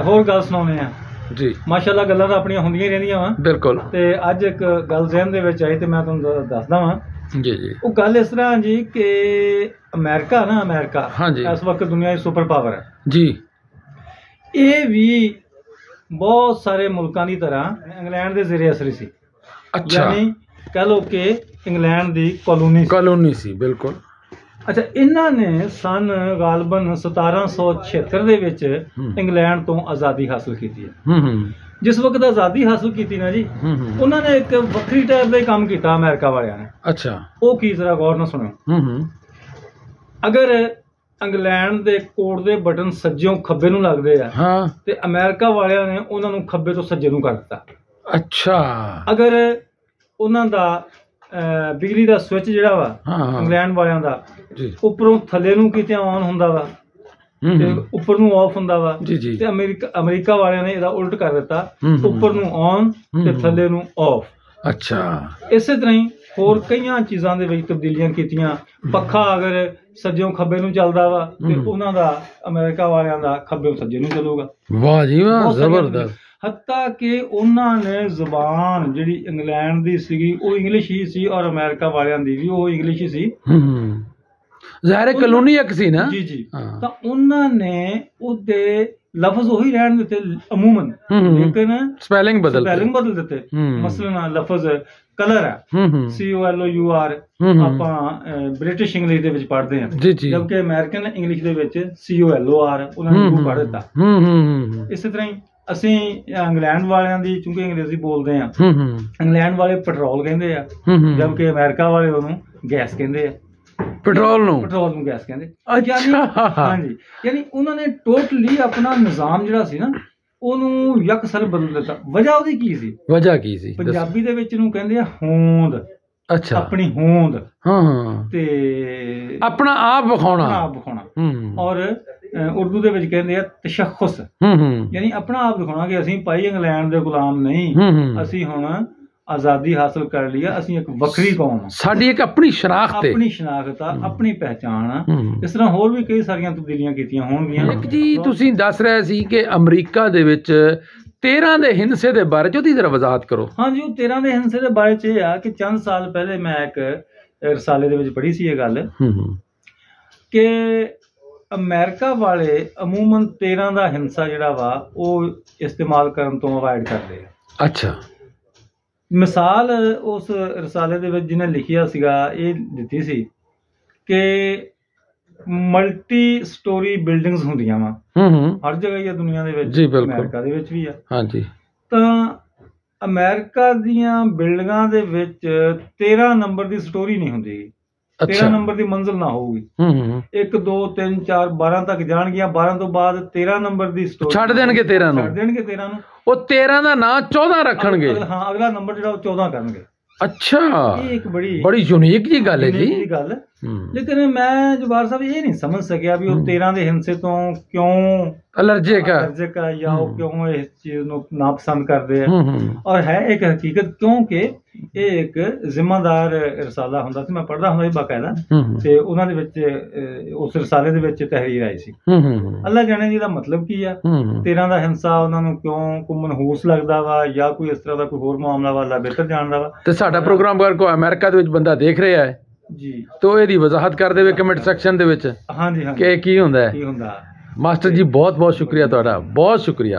होर गल सुनाउने आ जी। माशाअल्लाह गल्लां तां अपनियां हुंदियां ही रहिंदियां वा बिल्कुल। ते अज एक गल ज़हन दे विच आई ते मैं तुहानूं दसदा वां। जी जी। वो गल इस तरह जी कि अमेरिका ना अमेरिका हाँ जी। इस वक्त दुनिया की सुपर पावर है जी। ये भी बहुत सारे मुल्कां की तरह इंग्लैंड के ज़ेरे असर सी। अच्छा। यानी कह लो कि इंग्लैंड की कॉलोनी सी बिल्कुल। अच्छा इन्हां ने सन गालबन 1776 दे विच इंग्लैंड तो आज़ादी हासिल की है। जिस वक्त आज़ादी हासिल की ना जी उन्होंने एक वक्री टाइप का काम किया अमेरिका वालियां ने। अच्छा वो की जरा गौर ना सुनो। अगर इंग्लैंड के कोर्ट के बटन सज्जों खब्बे नूं लगदे आ हाँ। ते अमेरिका वालियां ने उन्हां नूं खब्बे तो सज्जे नूं कर दिता। अच्छा अगर उन्हां दा बिजली का स्विच जिहड़ा वा हाँ। इंग्लैंड वालियां दा उपरों थल्ले नूं किते ऑन हुंदा वा ते उपर नूं ऑफ हुंदा वा ते अमेरिका वालियां ने इहदा उल्ट कर दिता उपर नूं ऑन ते थल्ले नूं ऑफ। अच्छा इसे तरह ही होर कई चीज़ां दे विच तब्दीलियां कीतियां। पक्खा अगर सज्जों खब्बे नूं चलदा वा ते उन्हां दा अमेरिका वालियां दा खब्बे सज्जे नूं चलूगा। वाह जी वाह जबरदस्त। हत्ता कि उन्होंने जुबान जिहड़ी इंग्लैंड दी सीगी वो इंग्लिश ही सी और अमेरिका वालियां दी भी वो इंग्लिश ही सी। ज़ाहिर कॉलोनी एक सी ना। जी जी तो उन्होंने उहदे लफ्ज वही रहन दिते अमूमन लेकिन स्पेलिंग बदल दिते। मसलन लफ्ज कलर है COLOUR आपां ब्रिटिश इंग्लिश दे विच पढ़दे हैं जबकि अमेरिकन इंग्लिश दे विच COLOR उन्होंने यू पढ़ दिता। इस तरह ही ਅਸੀਂ ਇੰਗਲੈਂਡ ਵਾਲਿਆਂ ਦੀ ਚੂੰਕਿ ਅੰਗਰੇਜ਼ੀ ਬੋਲਦੇ ਆ ਇੰਗਲੈਂਡ ਵਾਲੇ ਪੈਟਰੋਲ ਕਹਿੰਦੇ ਆ ਜਦਕਿ ਅਮਰੀਕਾ ਵਾਲੇ ਉਹਨੂੰ ਗੈਸ ਕਹਿੰਦੇ ਆ। ਪੈਟਰੋਲ ਨੂੰ ਗੈਸ ਕਹਿੰਦੇ ਯਾਨੀ ਹਾਂਜੀ ਯਾਨੀ ਉਹਨਾਂ ਨੇ ਟੋਟਲੀ ਆਪਣਾ ਨਿਜ਼ਾਮ ਜਿਹੜਾ ਸੀ ਨਾ ਉਹਨੂੰ ਯਕਸਰ ਬਦਲ ਦਿੱਤਾ। ਵਜ੍ਹਾ ਉਹਦੀ ਕੀ ਸੀ? ਪੰਜਾਬੀ ਦੇ ਵਿੱਚ ਨੂੰ ਕਹਿੰਦੇ ਆ ਹੋਂਦ। अच्छा अपनी होंद हाँ ते अपना आप विखाना और उर्दू दे विच कहंदे आ तशख्खुस यानी अपना आप दिखाना कि असीं भाई इंग्लैंड दे गुलाम नहीं असीं हुण आज़ादी हासिल कर लिया असीं एक वक्री कौम साडी एक अपनी शनाख्त आ अपनी पहचान आ। इस तरह होर भी कई सारियां तब्दीलियां कीतियां होणगीਆਂ। एक जी तुसीं दस रहे सी कि अमरीका दे विच 13 ਦੇ ਹਿੰਸੇ ਦੇ ਬਾਰੇ ਚ ਉਹਦੀ ਜ਼ਰਾ ਵਜ਼ਾਹਤ ਕਰੋ। हाँ जी 13 ਦੇ ਹਿੰਸੇ ਦੇ ਬਾਰੇ ਚ ਇਹ ਆ ਕਿ ਚੰਦ ਸਾਲ ਪਹਿਲੇ ਮੈਂ ਇੱਕ ਰਸਾਲੇ ਦੇ ਵਿੱਚ ਪੜ੍ਹੀ ਸੀ ਇਹ ਗੱਲ ਕਿ ਅਮਰੀਕਾ ਵਾਲੇ ਅਮੂਮਨ 13 ਦਾ ਹਿੰਸਾ ਜਿਹੜਾ ਵਾ ਉਹ ਇਸਤੇਮਾਲ ਕਰਨ ਤੋਂ ਅਵਾਇਡ ਕਰਦੇ ਆ। ਅੱਛਾ ਮਿਸਾਲ ਉਸ ਰਸਾਲੇ ਦੇ ਵਿੱਚ ਜਿਹਨੇ ਲਿਖਿਆ ਸੀਗਾ ਇਹ ਦਿੱਤੀ ਸੀ ਕਿ मल्टी स्टोरी बिल्डिंग्स ਹੁੰਦੀਆਂ ਵਾ ਹਰ ਜਗ੍ਹਾ ਹੀ ਆ ਦੁਨੀਆ ਦੇ ਵਿੱਚ ਅਮਰੀਕਾ ਦੇ ਵਿੱਚ ਵੀ ਆ। ਹਾਂਜੀ ਤਾਂ ਅਮਰੀਕਾ ਦੀਆਂ ਬਿਲਡਿੰਗਾਂ ਦੇ ਵਿੱਚ 13 ਨੰਬਰ ਦੀ ਸਟੋਰੀ ਨਹੀਂ ਹੁੰਦੀ। 13 ਨੰਬਰ ਦੀ ਮੰਜ਼ਿਲ ਨਾ ਹੋਊਗੀ 1 2 3 4 12 ਤੱਕ ਜਾਣਗੀਆਂ 12 ਤੋਂ ਬਾਅਦ 13 ਨੰਬਰ ਦੀ ਸਟੋਰੀ ਛੱਡ ਦੇਣਗੇ 13 ਨੂੰ ਉਹ 13 ਦਾ ਨਾਂ 14 ਰੱਖਣਗੇ। ਹਾਂ ਅਗਲਾ ਨੰਬਰ ਜਿਹੜਾ ਉਹ 14 ਕਰਨਗੇ। अच्छा ये एक बड़ी यूनिक जी गल है जी गल लेकिन मैं जवाहर साहब ये नहीं समझ सकिया भी वो 13 ਦੇ ਹਿੰਸੇ ਤੋਂ क्यों अलर्जिक है या वो क्यों इस चीज ਨੂੰ नापसंद करते हैं और है एक हकीकत क्योंकि ये एक जिम्मेदार रसाला ਹੁੰਦਾ ਸੀ। मैं पढ़दा ਹੁੰਦਾ ਸੀ ਬਾਕਾਇਦਾ ਤੇ ਉਹਨਾਂ ਦੇ ਵਿੱਚ ਉਸ ਰਸਾਲੇ ਦੇ ਵਿੱਚ ਤਹਿਰੀਰ ਆਈ ਸੀ। ਅੱਲਾ ਜਾਣੇ ਜੀ ਦਾ ਮਤਲਬ ਕੀ ਆ 13 ਦਾ ਹਿੰਸਾ ਉਹਨਾਂ ਨੂੰ ਕਿਉਂ ਕੋਈ ਮਨਹੂਸ ਲੱਗਦਾ ਵਾ ਜਾਂ ਕੋਈ ਇਸ ਤਰ੍ਹਾਂ ਦਾ ਕੋਈ ਹੋਰ ਮਾਮਲਾ ਵਾ ਅੱਲਾ ਬਿਹਤਰ ਜਾਣਦਾ ਵਾ। ਤੇ ਸਾਡਾ ਪ੍ਰੋਗਰਾਮ ਕਰ ਕੋ ਅਮਰੀਕਾ ਦੇ ਵਿੱਚ ਬੰਦਾ ਦੇਖ ਰਿਹਾ ਹੈ ਜੀ तो ਇਹਦੀ ਵਜ਼ਾਹਤ ਕਰ ਦੇਵੇ ਕਮੈਂਟ ਸੈਕਸ਼ਨ ਦੇ ਵਿੱਚ। ਹਾਂਜੀ ਕਿ ਕੀ ਹੁੰਦਾ ਹੈ ਮਾਸਟਰ ਜੀ ਬਹੁਤ ਬਹੁਤ ਸ਼ੁਕਰੀਆ ਤੁਹਾਡਾ ਬਹੁਤ ਸ਼ੁਕਰੀਆ।